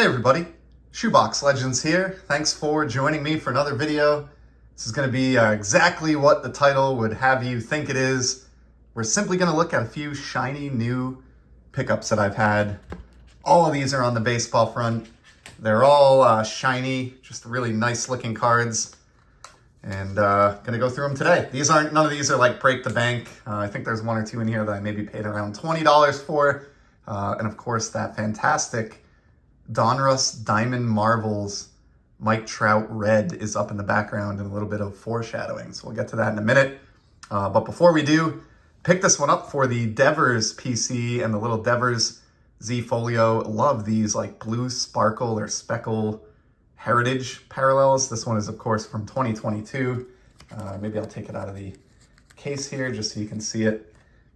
Hey everybody, Shoebox Legends here. Thanks for joining me for another video. This is going to be exactly what the title would have you think it is. We're simply going to look at a few shiny new pickups that I've had. All of these are on the baseball front. They're all shiny, just really nice looking cards. And going to go through them today. None of these are like break the bank. I think there's one or two in here that I maybe paid around $20 for. And of course that fantastic Donruss Diamond Marvels Mike Trout Red is up in the background and a little bit of foreshadowing. So we'll get to that in a minute. But before we do, pick this one up for the Devers PC and the little Devers Z Folio. Love these like blue sparkle or speckle heritage parallels. This one is of course from 2022. Maybe I'll take it out of the case here just so you can see it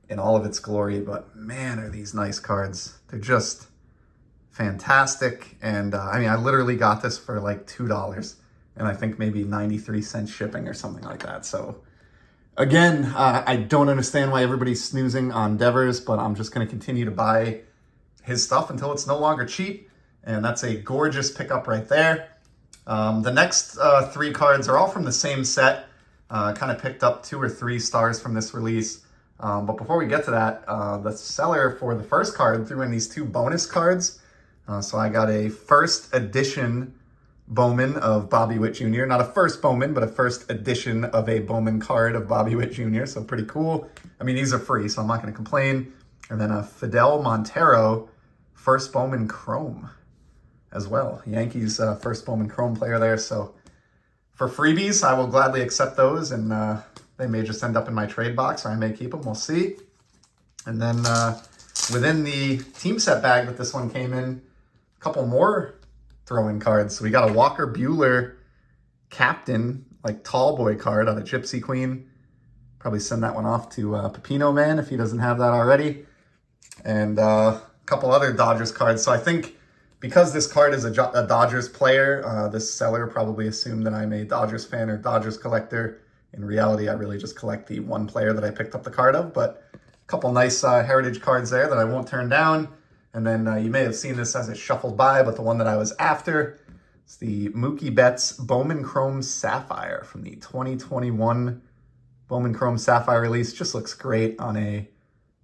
in all of its glory. But man, are these nice cards. They're just fantastic. And I mean, I literally got this for like $2 and I think maybe 93 cents shipping or something like that. So again, I don't understand why everybody's snoozing on Devers, but I'm just going to continue to buy his stuff until it's no longer cheap. And that's a gorgeous pickup right there. The next three cards are all from the same set. Kind of picked up 2 or 3 stars from this release. But before we get to that, the seller for the first card threw in these 2 bonus cards. So I got a first edition Bowman of Bobby Witt Jr. Not a first Bowman, but a first edition of a Bowman card of Bobby Witt Jr. So pretty cool. I mean, these are free, so I'm not going to complain. And then a Fidel Montero first Bowman Chrome as well. Yankees first Bowman Chrome player there. So for freebies, I will gladly accept those. And they may just end up in my trade box, or I may keep them. We'll see. And then within the team set bag that this one came in, a couple more throw-in cards. So we got a Walker Buehler captain, like tall boy card out of Gypsy Queen. Probably send that one off to Pepino Man if he doesn't have that already. And a couple other Dodgers cards. So I think because this card is a Dodgers player, this seller probably assumed that I'm a Dodgers fan or Dodgers collector. In reality, I really just collect the one player that I picked up the card of. But a couple nice heritage cards there that I won't turn down. And then you may have seen this as it shuffled by, but the one that I was after is the Mookie Betts Bowman Chrome Sapphire from the 2021 Bowman Chrome Sapphire release. Just looks great on a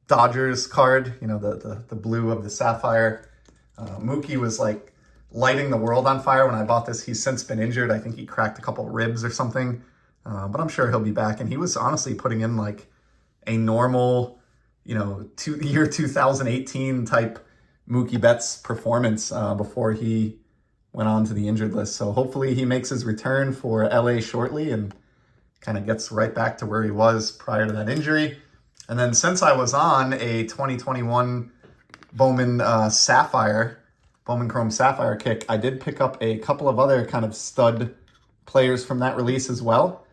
Dodgers card, you know, the blue of the Sapphire. Mookie was like lighting the world on fire when I bought this. He's since been injured. I think he cracked a couple ribs or something, but I'm sure he'll be back. And he was honestly putting in like a normal, you know, year 2018 type Mookie Betts performance before he went on to the injured list. So hopefully he makes his return for LA shortly and kind of gets right back to where he was prior to that injury. And then since I was on a 2021 Bowman Bowman Chrome Sapphire kick, I did pick up a couple of other kind of stud players from that release as well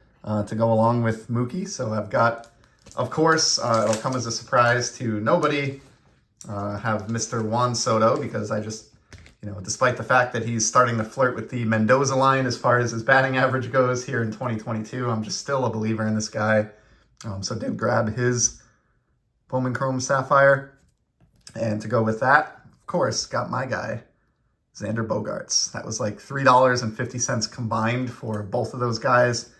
to go along with Mookie. So I've got, of course, it'll come as a surprise to nobody, have Mr. Juan Soto, because I just, you know, despite the fact that he's starting to flirt with the Mendoza line as far as his batting average goes here in 2022, I'm just still a believer in this guy. So I did grab his Bowman Chrome Sapphire. And to go with that, of course, got my guy, Xander Bogaerts. That was like $3.50 combined for both of those guys.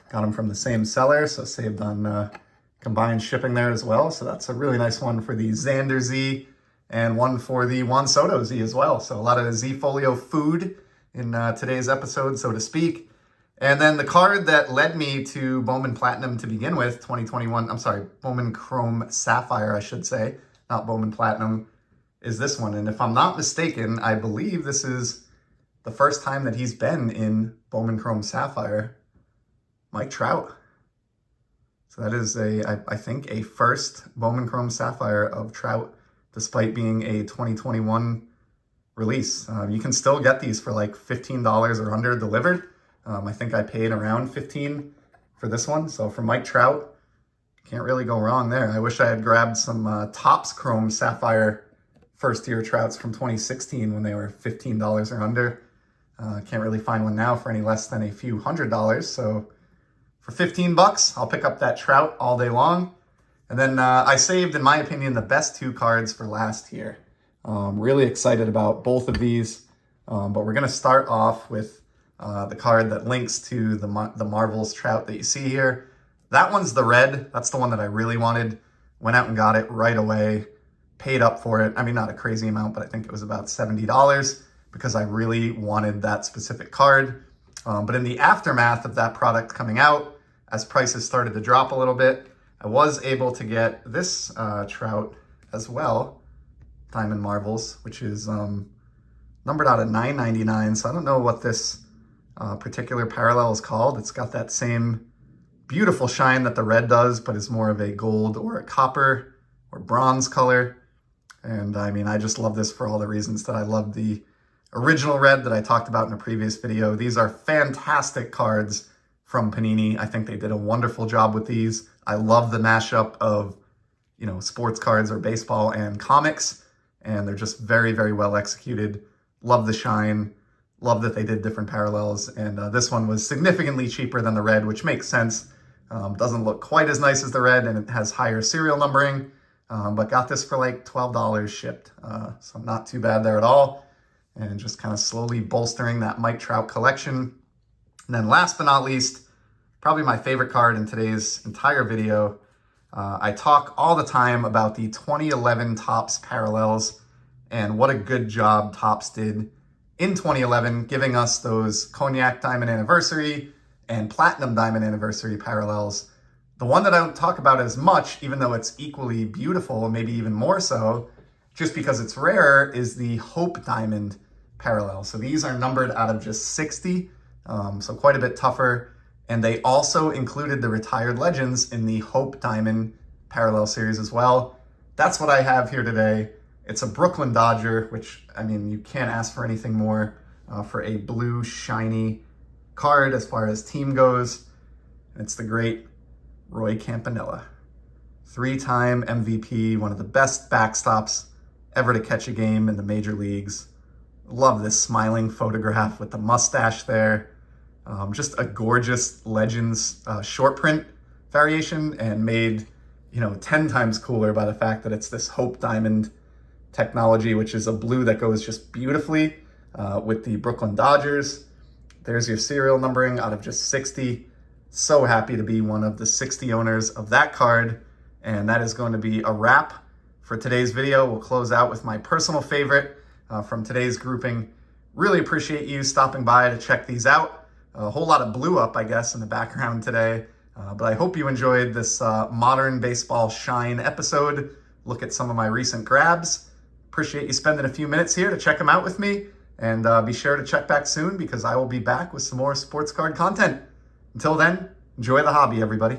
Got them from the same seller, so saved on combined shipping there as well. So that's a really nice one for the Xander Z and one for the Juan Soto Z as well. So a lot of Z Folio food in today's episode, so to speak. And then the card that led me to Bowman Platinum to begin with, Bowman Chrome Sapphire, I should say, not Bowman Platinum, is this one. And if I'm not mistaken, I believe this is the first time that he's been in Bowman Chrome Sapphire, Mike Trout. So that is I think a first Bowman Chrome Sapphire of Trout, despite being a 2021 release. You can still get these for like $15 or under delivered. I think I paid around $15 for this one. So for Mike Trout, can't really go wrong there. I wish I had grabbed some Topps Chrome Sapphire first year Trouts from 2016 when they were $15 or under. Can't really find one now for any less than a few $100s. So for $15, I'll pick up that Trout all day long. And then I saved, in my opinion, the best 2 cards for last here. Really excited about both of these. But we're gonna start off with the card that links to the Marvel's Trout that you see here. That one's the red. That's the one that I really wanted. Went out and got it right away. Paid up for it. I mean, not a crazy amount, but I think it was about $70 because I really wanted that specific card. But in the aftermath of that product coming out, as prices started to drop a little bit, I was able to get this Trout as well, Diamond Marvels, which is numbered out of $9.99. So I don't know what this particular parallel is called. It's got that same beautiful shine that the red does, but is more of a gold or a copper or bronze color. And I mean, I just love this for all the reasons that I love the original red that I talked about in a previous video. These are fantastic cards from Panini. I think they did a wonderful job with these. I love the mashup of, sports cards or baseball and comics, and they're just very, very well executed. Love the shine. Love that they did different parallels. And this one was significantly cheaper than the red, which makes sense. Doesn't look quite as nice as the red, and it has higher serial numbering, but got this for like $12 shipped. So not too bad there at all. And just kind of slowly bolstering that Mike Trout collection. And then last but not least, probably my favorite card in today's entire video. I talk all the time about the 2011 Topps parallels and what a good job Topps did in 2011, giving us those Cognac Diamond Anniversary and Platinum Diamond Anniversary parallels. The one that I don't talk about as much, even though it's equally beautiful, maybe even more so, just because it's rarer, is the Hope Diamond parallel. So these are numbered out of just 60, so quite a bit tougher. And they also included the retired legends in the Hope Diamond parallel series as well. That's what I have here today. It's a Brooklyn Dodger, which, I mean, you can't ask for anything more for a blue, shiny card as far as team goes. And it's the great Roy Campanella. 3-time MVP, one of the best backstops ever to catch a game in the major leagues. Love this smiling photograph with the mustache there. Just a gorgeous Legends short print variation, and made, 10 times cooler by the fact that it's this Hope Diamond technology, which is a blue that goes just beautifully with the Brooklyn Dodgers. There's your serial numbering out of just 60. So happy to be one of the 60 owners of that card. And that is going to be a wrap for today's video. We'll close out with my personal favorite from today's grouping. Really appreciate you stopping by to check these out. A whole lot of blue up, I guess, in the background today. But I hope you enjoyed this modern baseball shine episode. Look at some of my recent grabs. Appreciate you spending a few minutes here to check them out with me. And be sure to check back soon, because I will be back with some more sports card content. Until then, enjoy the hobby, everybody.